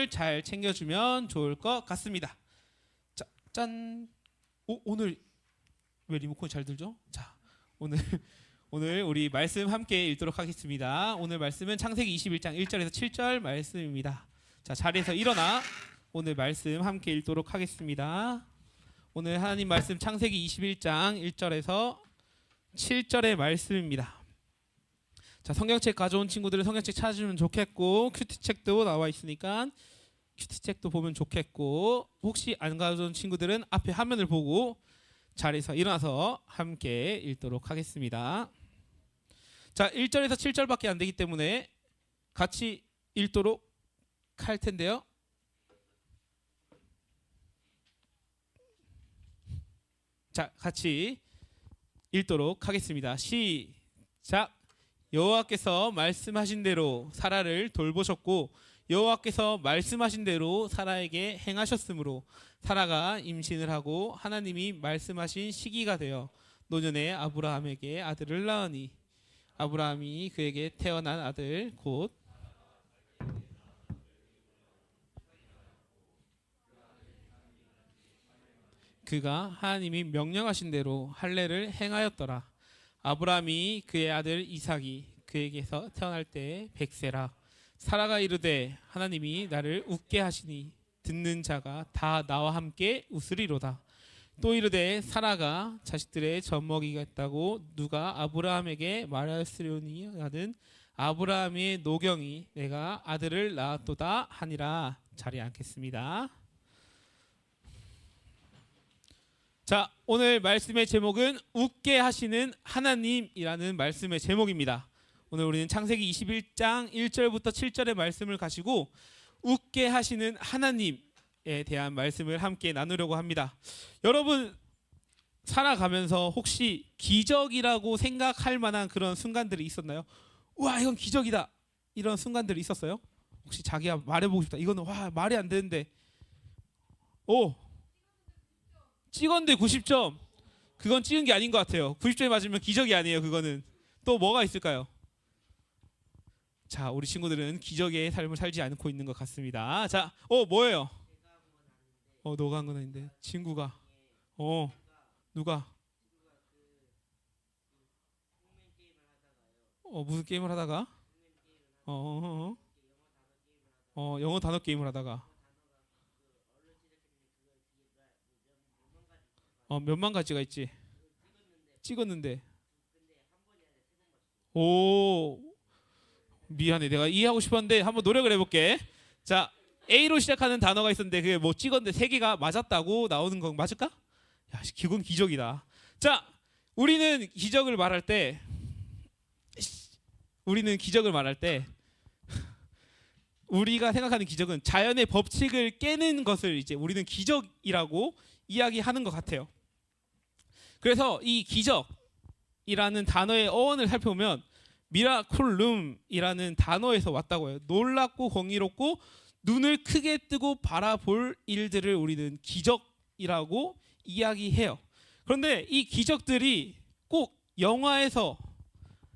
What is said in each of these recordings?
잘 챙겨주면 좋을 것 같습니다. 자, 짠. 오늘 왜 리모컨이 잘 들죠? 자, 오늘 우리 말씀 함께 읽도록 하겠습니다. 오늘 말씀은 창세기 21장 1절에서 7절 말씀입니다. 자, 자리에서 일어나 오늘 말씀 함께 읽도록 하겠습니다. 오늘 하나님 말씀 창세기 21장 1절에서 7절의 말씀입니다. 자, 성경책 가져온 친구들은 성경책 찾으면 좋겠고, 큐티책도 나와 있으니까 큐티책도 보면 좋겠고, 혹시 안 가져온 친구들은 앞에 화면을 보고 자리에서 일어나서 함께 읽도록 하겠습니다. 자, 1절에서 7절밖에 안 되기 때문에 같이 읽도록 할 텐데요. 자, 같이 읽도록 하겠습니다. 시작. 여호와께서 말씀하신 대로 사라를 돌보셨고 여호와께서 말씀하신 대로 사라에게 행하셨으므로 사라가 임신을 하고 하나님이 말씀하신 시기가 되어 노년에 아브라함에게 아들을 낳으니 아브라함이 그에게 태어난 아들 곧 그가 하나님이 명령하신 대로 할례를 행하였더라. 아브라함이 그의 아들 이삭이 그에게서 태어날 때 100세라. 사라가 이르되 하나님이 나를 웃게 하시니 듣는 자가 다 나와 함께 웃으리로다. 또 이르되 사라가 자식들의 젖먹이겠다고 누가 아브라함에게 말하였으려니 하는 아브라함의 노경이 내가 아들을 낳았도다 하니라. 자리에 앉겠습니다. 자, 오늘 말씀의 제목은 웃게 하시는 하나님이라는 말씀의 제목입니다. 오늘 우리는 창세기 21장 1절부터 7절의 말씀을 가지고 웃게 하시는 하나님에 대한 말씀을 함께 나누려고 합니다. 여러분 살아가면서 혹시 기적이라고 생각할 만한 그런 순간들이 있었나요? 와, 이건 기적이다 이런 순간들이 있었어요? 혹시 자기가 말해보고 싶다, 이거는 와 말이 안 되는데, 오 찍었는데 90점. 그건 찍은 게 아닌 것 같아요. 90점이 맞으면 기적이 아니에요. 그거는. 또 뭐가 있을까요? 자, 우리 친구들은 기적의 삶을 살지 않고 있는 것 같습니다. 자, 뭐예요? 너가 한 건 아닌데 친구가 누가 무슨 게임을 하다가 영어 단어 게임을 하다가 몇만 가지가 있지. 찍었는데 미안해, 내가 이해하고 싶었는데 한번 노력을 해볼게. 자, A로 시작하는 단어가 있었는데 그게 뭐 찍었는데 3개가 맞았다고 나오는 건 맞을까? 야, 그건 기적이다. 자, 우리는 기적을 말할 때 우리가 생각하는 기적은 자연의 법칙을 깨는 것을 이제 우리는 기적이라고 이야기하는 것 같아요. 그래서 이 기적이라는 단어의 어원을 살펴보면 미라클룸이라는 단어에서 왔다고 해요. 놀랍고 공의롭고 눈을 크게 뜨고 바라볼 일들을 우리는 기적이라고 이야기해요. 그런데 이 기적들이 꼭 영화에서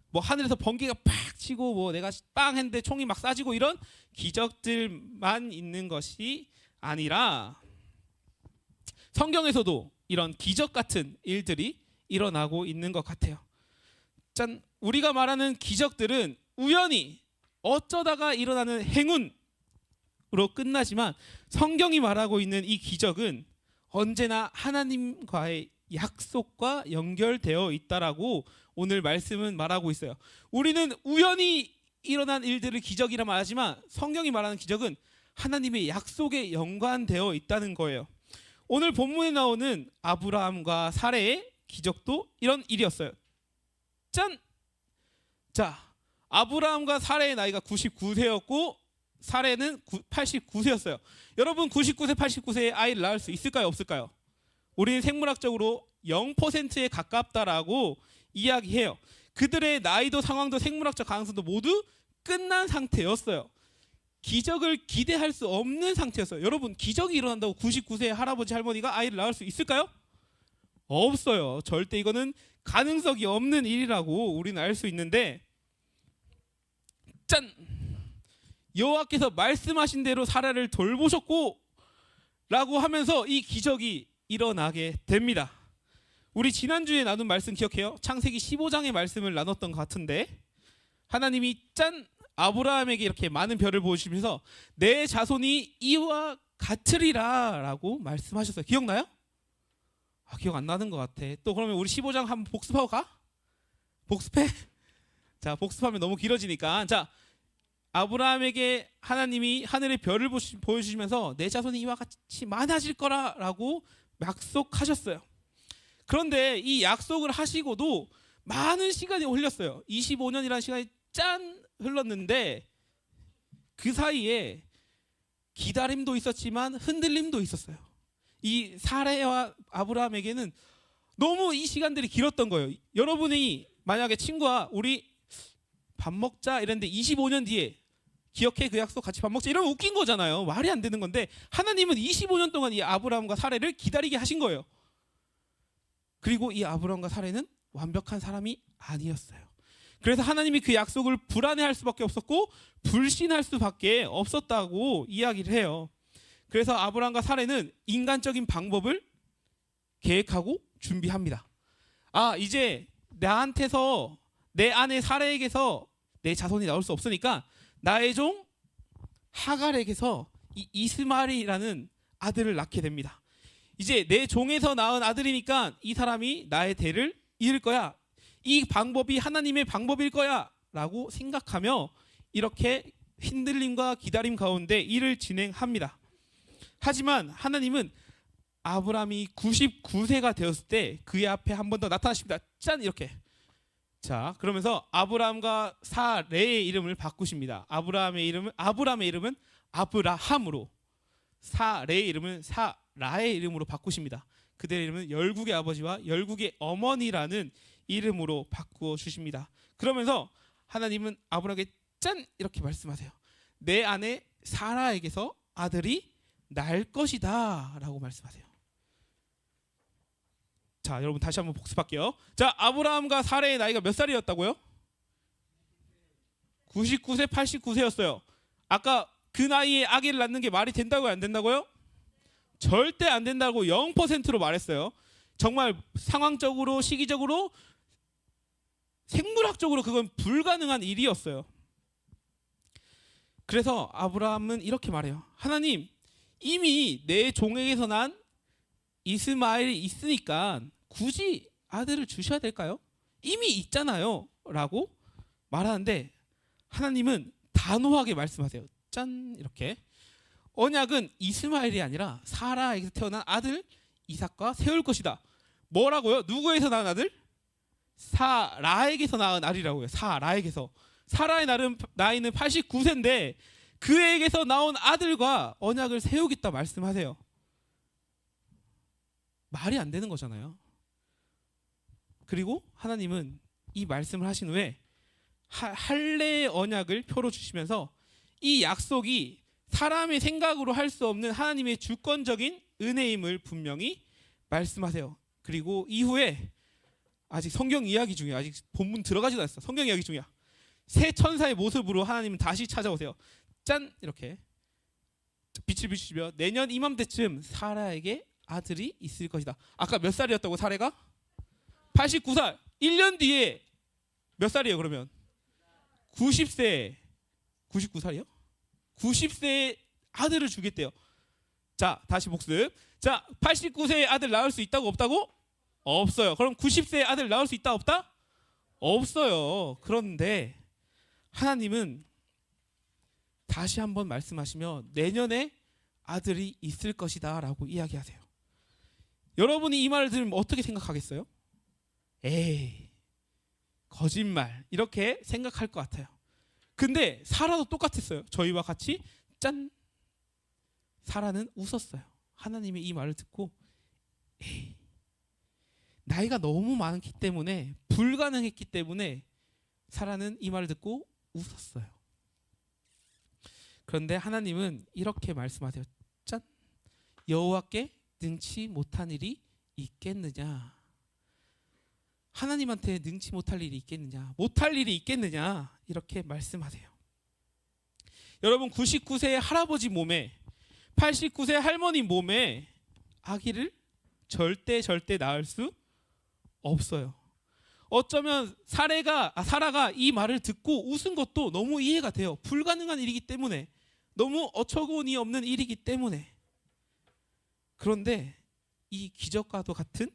뭐 하늘에서 번개가 팍 치고 뭐 내가 빵 했는데 총이 막 쏴지고 이런 기적들만 있는 것이 아니라 성경에서도 이런 기적 같은 일들이 일어나고 있는 것 같아요. 짠, 우리가 말하는 기적들은 우연히 어쩌다가 일어나는 행운으로 끝나지만 성경이 말하고 있는 이 기적은 언제나 하나님과의 약속과 연결되어 있다라고 오늘 말씀은 말하고 있어요. 우리는 우연히 일어난 일들을 기적이라 말하지만 성경이 말하는 기적은 하나님의 약속에 연관되어 있다는 거예요. 오늘 본문에 나오는 아브라함과 사레의 기적도 이런 일이었어요. 짠! 자, 아브라함과 사레의 나이가 99세였고 사레는 89세였어요. 여러분 99세, 89세에 아이를 낳을 수 있을까요? 없을까요? 우리는 생물학적으로 0%에 가깝다라고 이야기해요. 그들의 나이도 상황도 생물학적 가능성도 모두 끝난 상태였어요. 기적을 기대할 수 없는 상태였어요. 여러분 기적이 일어난다고 99세의 할아버지 할머니가 아이를 낳을 수 있을까요? 없어요. 절대 이거는 가능성이 없는 일이라고 우리는 알 수 있는데, 짠! 여호와께서 말씀하신 대로 사라를 돌보셨고 라고 하면서 이 기적이 일어나게 됩니다. 우리 지난주에 나눈 말씀 기억해요? 창세기 15장의 말씀을 나눴던 것 같은데 하나님이 짠 아브라함에게 이렇게 많은 별을 보여주시면서 내 자손이 이와 같으리라 라고 말씀하셨어요. 기억나요? 기억 안 나는 것 같아. 또 그러면 우리 15장 한번 복습하고 가? 복습해? 자, 복습하면 너무 길어지니까. 자, 아브라함에게 하나님이 하늘의 별을 보여주시면서 내 자손이 이와 같이 많아질 거라라고 약속하셨어요. 그런데 이 약속을 하시고도 많은 시간이 흘렸어요. 25년이라는 시간이 짠 흘렀는데 그 사이에 기다림도 있었지만 흔들림도 있었어요. 이 사레와 아브라함에게는 너무 이 시간들이 길었던 거예요. 여러분이 만약에 친구와 우리 밥 먹자 이랬는데 25년 뒤에 기억해 그 약속 같이 밥 먹자 이러면 웃긴 거잖아요. 말이 안 되는 건데 하나님은 25년 동안 이 아브라함과 사레를 기다리게 하신 거예요. 그리고 이 아브라함과 사레는 완벽한 사람이 아니었어요. 그래서 하나님이 그 약속을 불안해할 수밖에 없었고 불신할 수밖에 없었다고 이야기를 해요. 그래서 아브라함과 사레는 인간적인 방법을 계획하고 준비합니다. 이제 나한테서 내 아내 사레에게서 내 자손이 나올 수 없으니까 나의 종 하갈에게서 이 이스마엘이라는 아들을 낳게 됩니다. 이제 내 종에서 낳은 아들이니까 이 사람이 나의 대를 이을 거야. 이 방법이 하나님의 방법일 거야 라고 생각하며 이렇게 흔들림과 기다림 가운데 일을 진행합니다. 하지만 하나님은 아브라함이 99세가 되었을 때 그의 앞에 한 번 더 나타나십니다. 짠 이렇게. 자, 그러면서 아브라함과 사레의 이름을 바꾸십니다. 아브라함의 이름은 아브라함으로, 사레의 이름은 사라의 이름으로 바꾸십니다. 그들의 이름은 열국의 아버지와 열국의 어머니라는 이름으로 바꾸어 주십니다. 그러면서 하나님은 아브라함에게 짠 이렇게 말씀하세요. 내 아내 사라에게서 아들이 날 것이다 라고 말씀하세요. 자, 여러분 다시 한번 복습할게요. 자, 아브라함과 사레의 나이가 몇 살이었다고요? 99세, 89세였어요. 아까 그 나이에 아기를 낳는 게 말이 된다고요, 안 된다고요? 절대 안 된다고 0%로 말했어요. 정말 상황적으로, 시기적으로, 생물학적으로 그건 불가능한 일이었어요. 그래서 아브라함은 이렇게 말해요. 하나님, 이미 내 종에게서 난 이스마엘이 있으니까 굳이 아들을 주셔야 될까요? 이미 있잖아요 라고 말하는데 하나님은 단호하게 말씀하세요. 짠 이렇게. 언약은 이스마엘이 아니라 사라에게서 태어난 아들 이삭과 세울 것이다. 뭐라고요? 누구에서 낳은 아들? 사라에게서 낳은 아들이라고요. 사라에게서. 사라의 나이는 89세인데 그에게서 나온 아들과 언약을 세우겠다 말씀하세요. 말이 안 되는 거잖아요. 그리고 하나님은 이 말씀을 하신 후에 할례의 언약을 표로 주시면서 이 약속이 사람의 생각으로 할 수 없는 하나님의 주권적인 은혜임을 분명히 말씀하세요. 그리고 이후에 아직 성경 이야기 중이야. 아직 본문 들어가지도 않았어. 성경 이야기 중이야. 새 천사의 모습으로 하나님은 다시 찾아오세요. 짠 이렇게 빛을 비추시며 내년 이맘때쯤 사라에게 아들이 있을 것이다. 아까 몇 살이었다고 사례가? 89살. 1년 뒤에 몇 살이에요 그러면? 90세. 99살이요? 90세의 아들을 주겠대요. 자, 다시 복습. 자, 89세의 아들 낳을 수 있다고 없다고? 없어요. 그럼 90세의 아들 낳을 수 있다 없다? 없어요. 그런데 하나님은 다시 한번 말씀하시며 내년에 아들이 있을 것이다 라고 이야기하세요. 여러분이 이 말을 들으면 어떻게 생각하겠어요? 에이, 거짓말 이렇게 생각할 것 같아요. 근데 사라도 똑같았어요. 저희와 같이 짠. 사라는 웃었어요. 하나님의 이 말을 듣고 에이, 나이가 너무 많기 때문에 불가능했기 때문에 사라는 이 말을 듣고 웃었어요. 그런데 하나님은 이렇게 말씀하세요. 짠. 여호와께 능치 못한 일이 있겠느냐? 하나님한테 능치 못할 일이 있겠느냐? 못할 일이 있겠느냐? 이렇게 말씀하세요. 여러분 99세의 할아버지 몸에 89세 할머니 몸에 아기를 절대 낳을 수 없어요. 어쩌면 사라가 이 말을 듣고 웃은 것도 너무 이해가 돼요. 불가능한 일이기 때문에, 너무 어처구니 없는 일이기 때문에. 그런데 이 기적과도 같은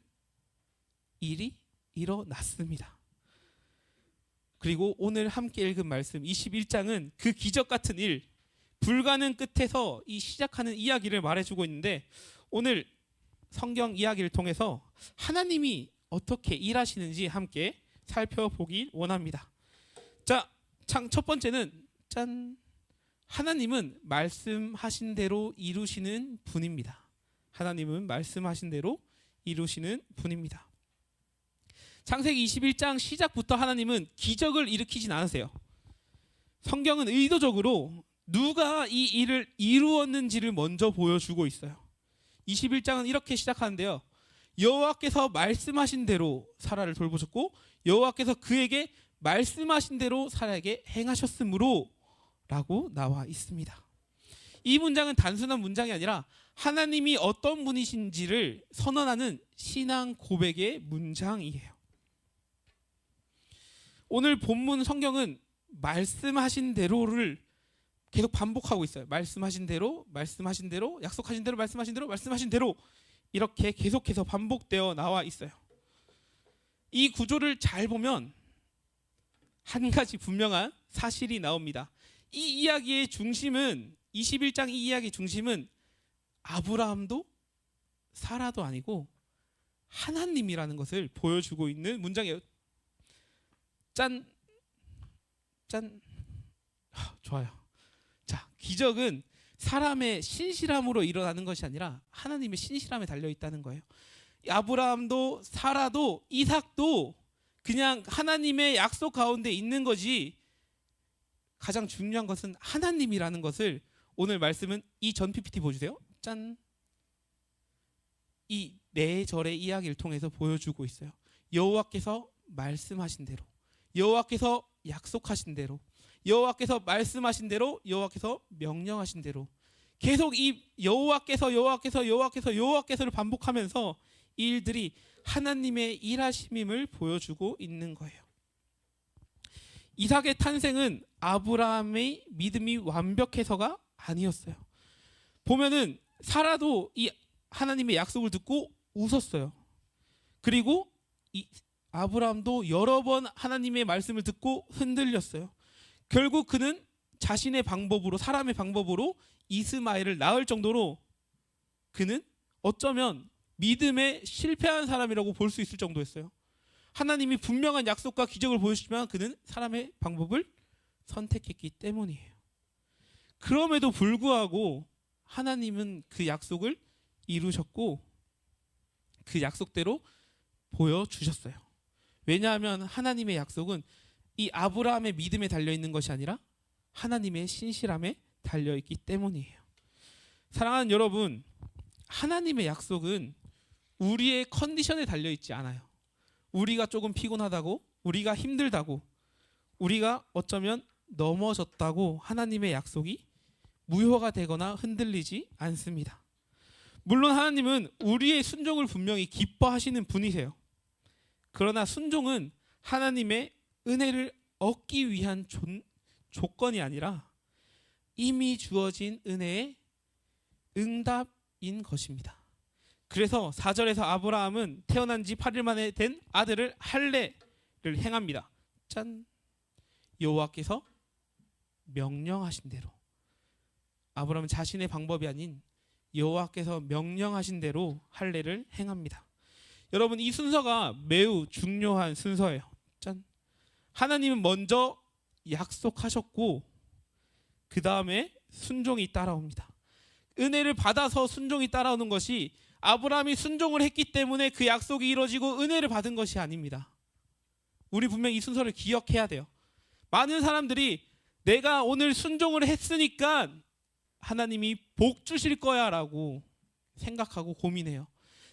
일이 일어났습니다. 그리고 오늘 함께 읽은 말씀 21장은 그 기적 같은 일, 불가능 끝에서 이 시작하는 이야기를 말해주고 있는데, 오늘 성경 이야기를 통해서 하나님이 어떻게 일하시는지 함께 살펴보길 원합니다. 자, 첫 번째는 짠, 하나님은 말씀하신 대로 이루시는 분입니다. 하나님은 말씀하신 대로 이루시는 분입니다. 창세기 21장 시작부터 하나님은 기적을 일으키진 않으세요. 성경은 의도적으로 누가 이 일을 이루었는지를 먼저 보여주고 있어요. 21장은 이렇게 시작하는데요. 여호와께서 말씀하신 대로 사라를 돌보셨고 여호와께서 그에게 말씀하신 대로 사라에게 행하셨으므로 라고 나와 있습니다. 이 문장은 단순한 문장이 아니라 하나님이 어떤 분이신지를 선언하는 신앙 고백의 문장이에요. 오늘 본문 성경은 말씀하신 대로를 계속 반복하고 있어요. 말씀하신 대로, 말씀하신 대로, 약속하신 대로, 말씀하신 대로, 말씀하신 대로, 이렇게 계속해서 반복되어 나와 있어요. 이 구조를 잘 보면 한 가지 분명한 사실이 나옵니다. 이 이야기의 중심은, 21장 이 이야기의 중심은 아브라함도 사라도 아니고 하나님이라는 것을 보여주고 있는 문장이에요. 짠. 좋아요. 자, 기적은 사람의 신실함으로 일어나는 것이 아니라 하나님의 신실함에 달려 있다는 거예요. 아브라함도 사라도 이삭도 그냥 하나님의 약속 가운데 있는 거지, 가장 중요한 것은 하나님이라는 것을 오늘 말씀은 이 전 PPT 보여주세요. 짠. 이 네 절의 이야기를 통해서 보여주고 있어요. 여호와께서 말씀하신 대로, 여호와께서 약속하신 대로, 여호와께서 말씀하신 대로, 여호와께서 명령하신 대로, 계속 이 여호와께서를 반복하면서 이 일들이 하나님의 일하심임을 보여주고 있는 거예요. 이삭의 탄생은 아브라함의 믿음이 완벽해서가 아니었어요. 보면은 사라도 이 하나님의 약속을 듣고 웃었어요. 그리고 이 아브라함도 여러 번 하나님의 말씀을 듣고 흔들렸어요. 결국 그는 자신의 방법으로, 사람의 방법으로 이스마엘을 낳을 정도로 그는 어쩌면 믿음에 실패한 사람이라고 볼 수 있을 정도였어요. 하나님이 분명한 약속과 기적을 보여주지만 그는 사람의 방법을 선택했기 때문이에요. 그럼에도 불구하고 하나님은 그 약속을 이루셨고 그 약속대로 보여주셨어요. 왜냐하면 하나님의 약속은 이 아브라함의 믿음에 달려있는 것이 아니라 하나님의 신실함에 달려있기 때문이에요. 사랑하는 여러분, 하나님의 약속은 우리의 컨디션에 달려있지 않아요. 우리가 조금 피곤하다고, 우리가 힘들다고, 우리가 어쩌면 넘어졌다고 하나님의 약속이 무효가 되거나 흔들리지 않습니다. 물론 하나님은 우리의 순종을 분명히 기뻐하시는 분이세요. 그러나 순종은 하나님의 은혜를 얻기 위한 조건이 아니라 이미 주어진 은혜의 응답인 것입니다. 그래서 4절에서 아브라함은 태어난 지 8일 만에 된 아들을 할례를 행합니다. 짠. 여호와께서 명령하신 대로, 아브라함은 자신의 방법이 아닌 여호와께서 명령하신 대로 할례를 행합니다. 여러분, 이 순서가 매우 중요한 순서예요. 짠. 하나님은 먼저 약속하셨고 그 다음에 순종이 따라옵니다. 은혜를 받아서 순종이 따라오는 것이 아브라함이 순종을 했기 때문에 그 약속이 이루어지고 은혜를 받은 것이 아닙니다. 우리 분명히 이 순서를 기억해야 돼요. 많은 사람들이 내가 오늘 순종을 했으니까 하나님이 복 주실 거야 라고 생각하고 고민해요.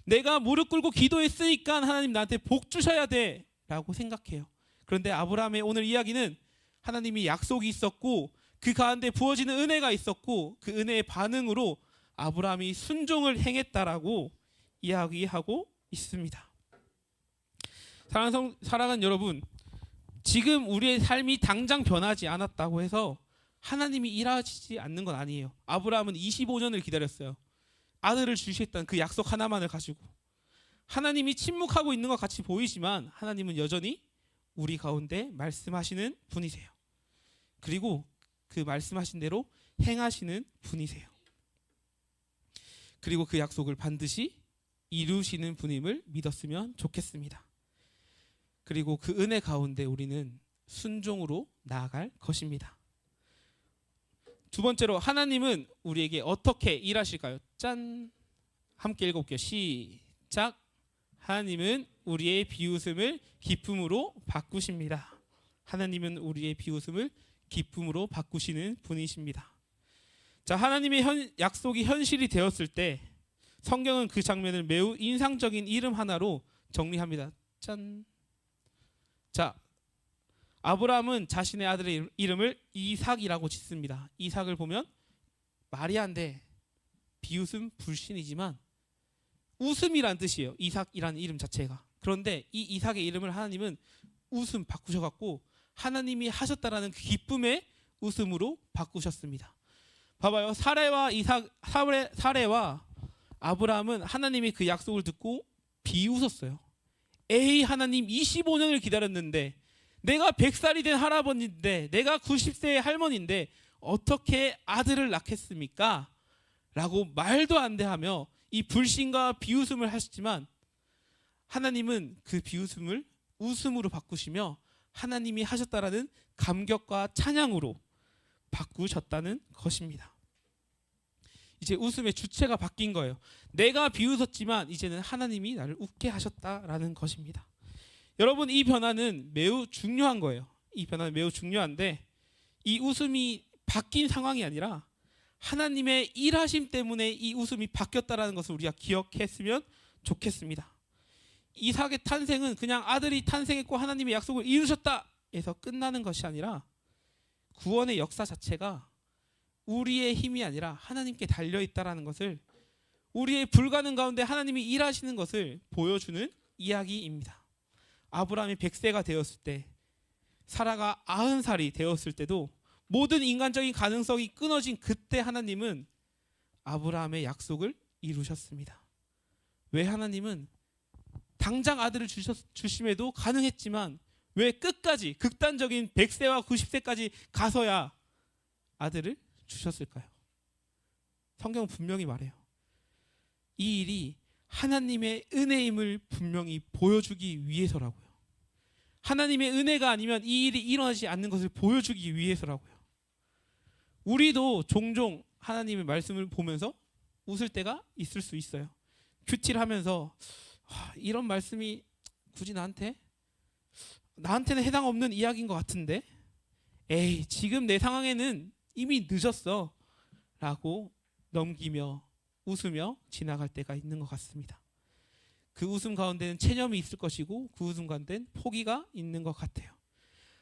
내가 무릎 꿇고 기도했으니까 하나님 나한테 복 주셔야 돼 라고 생각해요. 그런데 아브라함의 오늘 이야기는 하나님이 약속이 있었고 그 가운데 부어지는 은혜가 있었고 그 은혜의 반응으로 아브라함이 순종을 행했다라고 이야기하고 있습니다. 사랑하는 여러분, 지금 우리의 삶이 당장 변하지 않았다고 해서 하나님이 일하시지 않는 건 아니에요. 아브라함은 25년을 기다렸어요. 아들을 주시겠다는 그 약속 하나만을 가지고. 하나님이 침묵하고 있는 것 같이 보이지만 하나님은 여전히 우리 가운데 말씀하시는 분이세요. 그리고 그 말씀하신 대로 행하시는 분이세요. 그리고 그 약속을 반드시 이루시는 분임을 믿었으면 좋겠습니다. 그리고 그 은혜 가운데 우리는 순종으로 나아갈 것입니다. 두 번째로, 하나님은 우리에게 어떻게 일하실까요? 짠! 함께 읽어볼게요. 시작! 하나님은 우리의 비웃음을 기쁨으로 바꾸십니다. 하나님은 우리의 비웃음을 기쁨으로 바꾸시는 분이십니다. 자, 하나님의 약속이 현실이 되었을 때 성경은 그 장면을 매우 인상적인 이름 하나로 정리합니다. 짠! 자, 아브라함은 자신의 아들의 이름을 이삭이라고 짓습니다. 이삭을 보면 말이 안 돼. 비웃음 불신이지만 웃음이란 뜻이에요. 이삭이라는 이름 자체가. 그런데 이 이삭의 이름을 하나님은 웃음 바꾸셔갖고 하나님이 하셨다라는 그 기쁨의 웃음으로 바꾸셨습니다. 봐봐요. 사레와 아브라함은 하나님이 그 약속을 듣고 비웃었어요. 에이, 하나님 25년을 기다렸는데, 내가 100살이 된 할아버지인데, 내가 90세의 할머니인데 어떻게 아들을 낳겠습니까? 라고 말도 안 돼 하며 이 불신과 비웃음을 하셨지만 하나님은 그 비웃음을 웃음으로 바꾸시며 하나님이 하셨다라는 감격과 찬양으로 바꾸셨다는 것입니다. 이제 웃음의 주체가 바뀐 거예요. 내가 비웃었지만 이제는 하나님이 나를 웃게 하셨다라는 것입니다. 여러분, 이 변화는 매우 중요한 거예요. 이 변화는 매우 중요한데 이 웃음이 바뀐 상황이 아니라 하나님의 일하심 때문에 이 웃음이 바뀌었다라는 것을 우리가 기억했으면 좋겠습니다. 이삭의 탄생은 그냥 아들이 탄생했고 하나님의 약속을 이루셨다 해서 끝나는 것이 아니라 구원의 역사 자체가 우리의 힘이 아니라 하나님께 달려있다라는 것을, 우리의 불가능 가운데 하나님이 일하시는 것을 보여주는 이야기입니다. 아브라함이 100세가 되었을 때, 사라가 90살이 되었을 때도 모든 인간적인 가능성이 끊어진 그때 하나님은 아브라함의 약속을 이루셨습니다. 왜? 하나님은 당장 아들을 주심에도 가능했지만 왜 끝까지 극단적인 100세와 90세까지 가서야 아들을 주셨을까요? 성경은 분명히 말해요. 이 일이 하나님의 은혜임을 분명히 보여주기 위해서라고요. 하나님의 은혜가 아니면 이 일이 일어나지 않는 것을 보여주기 위해서라고요. 우리도 종종 하나님의 말씀을 보면서 웃을 때가 있을 수 있어요. 큐티하면서 이런 말씀이 굳이 나한테는 해당 없는 이야기인 것 같은데, 에이, 지금 내 상황에는 이미 늦었어 라고 넘기며 웃으며 지나갈 때가 있는 것 같습니다. 그 웃음 가운데는 체념이 있을 것이고 그 웃음 가운데는 포기가 있는 것 같아요.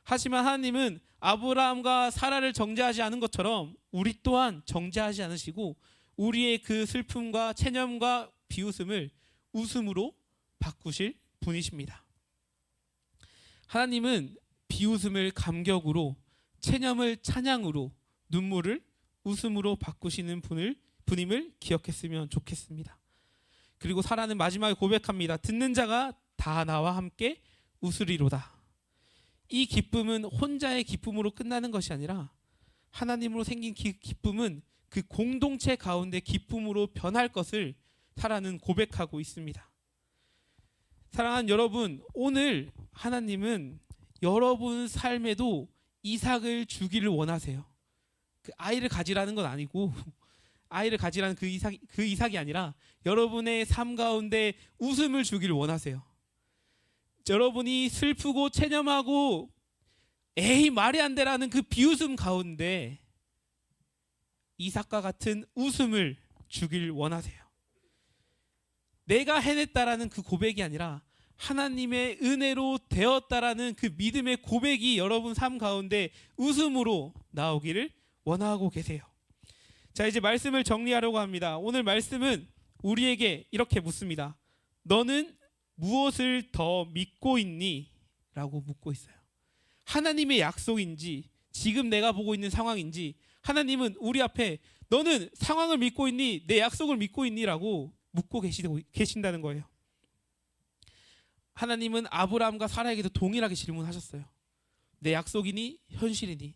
하지만 하나님은 아브라함과 사라를 정죄하지 않은 것처럼 우리 또한 정죄하지 않으시고 우리의 그 슬픔과 체념과 비웃음을 웃음으로 바꾸실 분이십니다. 하나님은 비웃음을 감격으로, 체념을 찬양으로, 눈물을 웃음으로 바꾸시는 분임을 기억했으면 좋겠습니다. 그리고 사라는 마지막에 고백합니다. 듣는 자가 다 나와 함께 웃으리로다. 이 기쁨은 혼자의 기쁨으로 끝나는 것이 아니라 하나님으로 생긴 기쁨은 그 공동체 가운데 기쁨으로 변할 것을 사라는 고백하고 있습니다. 사랑하는 여러분, 오늘 하나님은 여러분 삶에도 이삭을 주기를 원하세요. 그 아이를 가지라는 건 아니고, 아이를 가지라는 그 이삭이 아니라 여러분의 삶 가운데 웃음을 주기를 원하세요. 여러분이 슬프고 체념하고 에이 말이 안 되라는 그 비웃음 가운데 이삭과 같은 웃음을 주길 원하세요. 내가 해냈다라는 그 고백이 아니라 하나님의 은혜로 되었다라는 그 믿음의 고백이 여러분 삶 가운데 웃음으로 나오기를 원하고 계세요. 자, 이제 말씀을 정리하려고 합니다. 오늘 말씀은 우리에게 이렇게 묻습니다. 너는 무엇을 더 믿고 있니? 라고 묻고 있어요. 하나님의 약속인지 지금 내가 보고 있는 상황인지 하나님은 우리 앞에 너는 상황을 믿고 있니? 내 약속을 믿고 있니? 라고 묻고 계신다는 거예요. 하나님은 아브라함과 사라에게도 동일하게 질문하셨어요. 내 약속이니? 현실이니?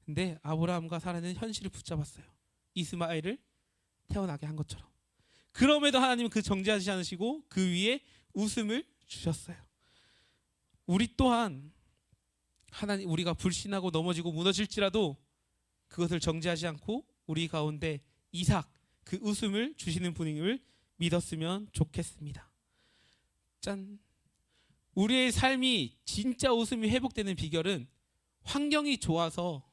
근데 아브라함과 사라는 현실을 붙잡았어요. 이스마엘을 태어나게 한 것처럼. 그럼에도 하나님은 그 정죄하지 않으시고 그 위에 웃음을 주셨어요. 우리 또한 하나님, 우리가 불신하고 넘어지고 무너질지라도 그것을 정죄하지 않고 우리 가운데 이삭, 그 웃음을 주시는 분임을 믿었으면 좋겠습니다. 짠. 우리의 삶이 진짜 웃음이 회복되는 비결은 환경이 좋아서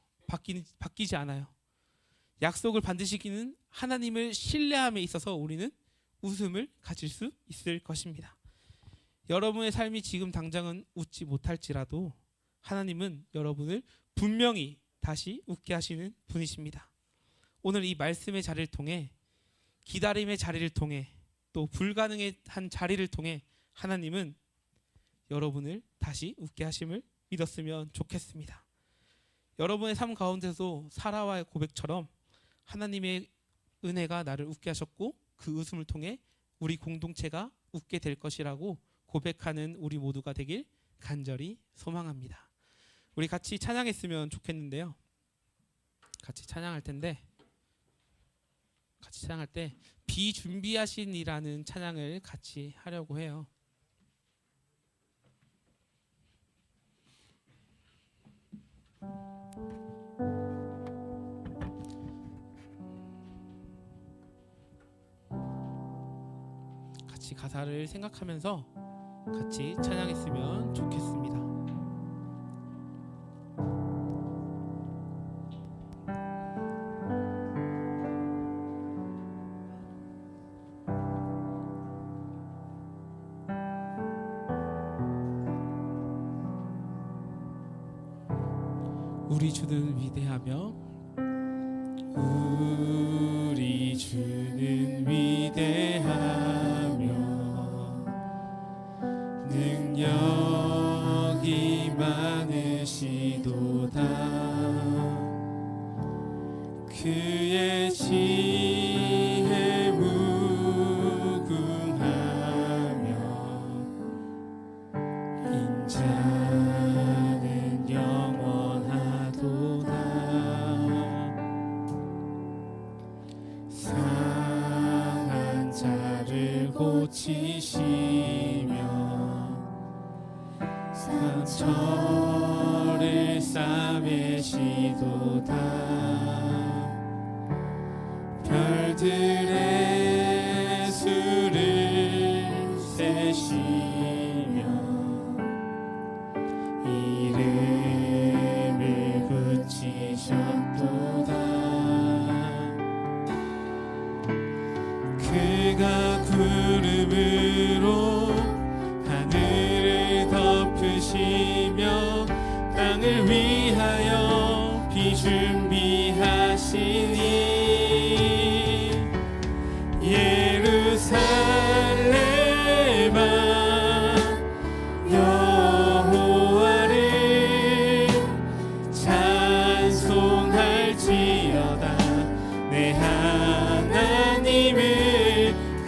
바뀌지 않아요. 약속을 반드시 지키는 하나님을 신뢰함에 있어서 우리는 웃음을 가질 수 있을 것입니다. 여러분의 삶이 지금 당장은 웃지 못할지라도 하나님은 여러분을 분명히 다시 웃게 하시는 분이십니다. 오늘 이 말씀의 자리를 통해, 기다림의 자리를 통해, 또 불가능한 자리를 통해 하나님은 여러분을 다시 웃게 하심을 믿었으면 좋겠습니다. 여러분의 삶 가운데서 사라와의 고백처럼 하나님의 은혜가 나를 웃게 하셨고 그 웃음을 통해 우리 공동체가 웃게 될 것이라고 고백하는 우리 모두가 되길 간절히 소망합니다. 우리 같이 찬양했으면 좋겠는데요. 같이 찬양할 때 비준비하신이라는 찬양을 같이 하려고 해요. 같이 가사를 생각하면서 같이 찬양했으면 좋겠습니다. 우리 주는 위대하며 우리 주는 위대하며 능력이 많으시도다. 그의 지혜 무궁하며 인자는 영원하도다. 상한 자를 고치시며 상처를 싸매시도다. 별들의 수를 세시며 이름을 붙이셨도다. 그가 구름으로 하늘을 덮으시며 땅을 위하여 비 준비하시니 예루살렘아 여호와를 찬송할지어다. 내 하나님을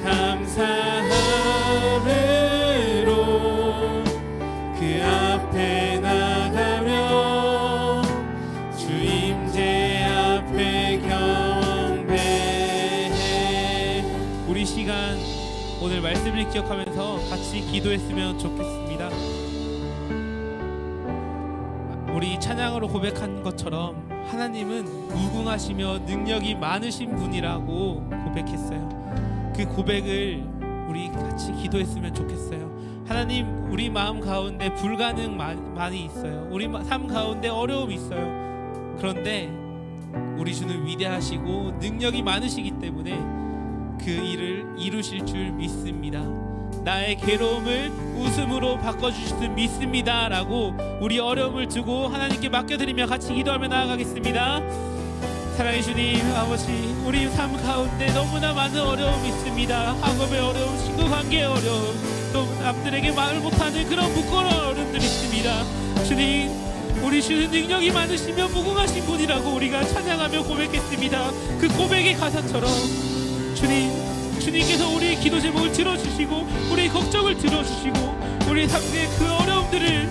감사함으로 그 앞에 나가며 주 임재 앞에 경배해. 우리 시간 오늘 말씀을 기억하면서 같이 기도했으면 좋겠습니다. 우리 찬양으로 고백한 것처럼 하나님은 무궁하시며 능력이 많으신 분이라고 고백했어요. 그 고백을 우리 같이 기도했으면 좋겠어요. 하나님, 우리 마음 가운데 불가능 많이 있어요. 우리 삶 가운데 어려움이 있어요. 그런데 우리 주는 위대하시고 능력이 많으시기 때문에 그 일을 이루실 줄 믿습니다. 나의 괴로움을 웃음으로 바꿔주실 줄 믿습니다 라고 우리 어려움을 두고 하나님께 맡겨드리며 같이 기도하며 나아가겠습니다. 사랑해 주님 아버지, 우리 삶 가운데 너무나 많은 어려움이 있습니다. 학업의 어려움, 친구 관계의 어려움, 또 남들에게 말을 못하는 그런 부끄러운 어려움들이 있습니다. 주님, 우리 주는 능력이 많으시며 무궁하신 분이라고 우리가 찬양하며 고백했습니다. 그 고백의 가사처럼 주님께서 우리의 기도 제목을 들어주시고 우리의 걱정을 들어주시고 우리 삶의 그 어려움들을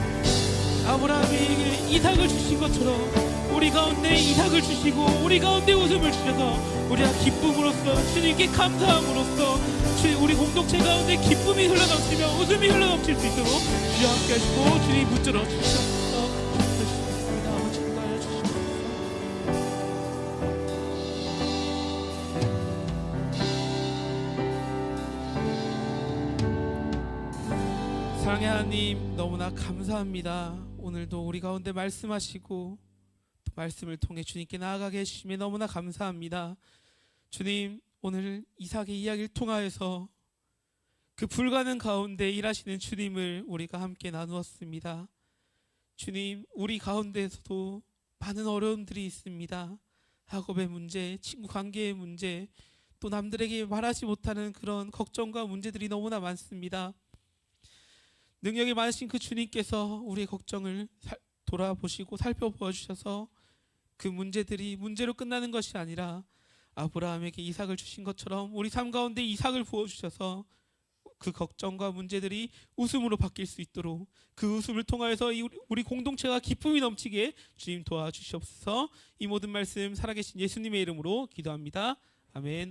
아브라함에게 이삭을 주신 것처럼 우리 가운데 이삭을 주시고 우리 가운데 웃음을 주셔서 우리가 기쁨으로써 주님께 감사함으로써 우리 공동체 가운데 기쁨이 흘러넘치며 웃음이 흘러넘칠 수 있도록 주여 함께 하시고 주님 붙들어 주시옵소서. 주님입니다. 아버지 인도하여 주시옵소서. 사랑의 하나님, 너무나 감사합니다. 오늘도 우리 가운데 말씀하시고 말씀을 통해 주님께 나아가게 해주시며 너무나 감사합니다. 주님, 오늘 이삭의 이야기를 통하여서 그 불가능 가운데 일하시는 주님을 우리가 함께 나누었습니다. 주님, 우리 가운데에서도 많은 어려움들이 있습니다. 학업의 문제, 친구 관계의 문제, 또 남들에게 말하지 못하는 그런 걱정과 문제들이 너무나 많습니다. 능력이 많으신 그 주님께서 우리의 걱정을 돌아보시고 살펴보아 주셔서 그 문제들이 문제로 끝나는 것이 아니라 아브라함에게 이삭을 주신 것처럼 우리 삶 가운데 이삭을 부어주셔서 그 걱정과 문제들이 웃음으로 바뀔 수 있도록 그 웃음을 통하여서 우리 공동체가 기쁨이 넘치게 주님 도와주시옵소서. 이 모든 말씀 살아계신 예수님의 이름으로 기도합니다. 아멘.